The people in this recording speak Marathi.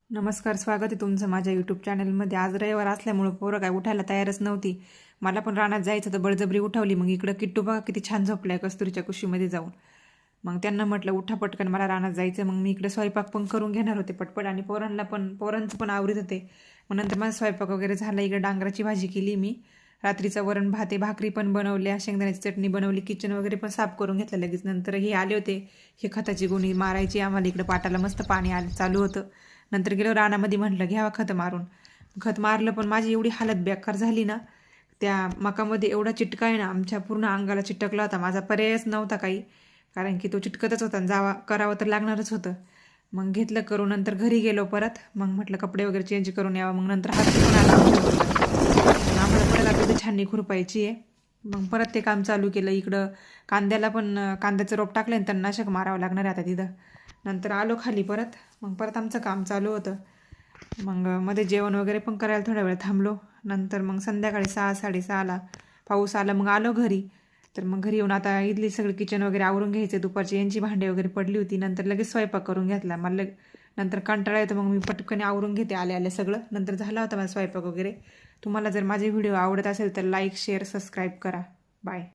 नमस्कार, स्वागत आहे तुमचं माझ्या यूट्यूब चॅनलमध्ये. आज रविवार असल्यामुळं पोरं काय उठायला तयारच नव्हती. मला पण रानात जायचं तर बळजबरी उठवली. मग इकडं किट्टू बघा किती छान झोपलाय कस्तुरीच्या कुशीमध्ये जाऊन. मग त्यांना म्हटलं उठा पटकन, मला रानात जायचं. मग मी इकडे स्वयंपाक पण करून घेणार होते पटपट आणि पोरांचं पण आवरीत होते. मग नंतर माझा स्वयंपाक वगैरे झाला. इकडे डांगराची भाजी केली मी, रात्रीचं वरण भात आहे, भाकरी पण बनवल्या, शेंगदाण्याची चटणी बनवली, किचन वगैरे पण साफ करून घेतलं लगेच. नंतर हे आले होते, हे खताची गुणी मारायची आम्हाला. इकडे पाटाला मस्त पाणी चालू होतं. नंतर गेलो रानामध्ये, म्हटलं घ्यावा खत मारून. खत मारलं पण माझी एवढी हालत बेकार झाली ना, त्या मकामध्ये एवढा चिटका आहे ना, आमच्या पूर्ण अंगाला चिटकला होता. माझा पर्यायच नव्हता काही, कारण की तो चिटकतच होता आणि करावं तर लागणारच होतं. मग घेतलं करून, नंतर घरी गेलो परत. मग म्हटलं कपडे वगैरे चेंज करून यावं. मग नंतर हात पण आला आम्हाला परत आपली छाननी खुरपायची आहे. मग परत ते काम चालू केलं. इकडं कांद्याला पण कांद्याचं रोप टाकलं आणि तणनाशक मारावं लागणार आहे आता तिथं. नंतर आलो खाली परत. मग परत आमचं काम चालू होतं. मग मध्ये जेवण वगैरे पण करायला थोडा वेळ थांबलो. नंतर मग संध्याकाळी 6-6:30ला पाऊस आला. मग आलो घरी. तर मग घरी येऊन आता इथली सगळी किचन वगैरे आवरून घ्यायचे. दुपारची यांची भांडी वगैरे पडली होती. नंतर लगेच स्वयंपाक करून घेतला. मला नंतर कंटाळा येतो, मग मी पटकन आवरून घेते आले सगळं. नंतर झाला होता माझा स्वयंपाक वगैरे. तुम्हाला जर माझे व्हिडिओ आवडत असेल तर लाईक, शेअर, सबस्क्राईब करा. बाय.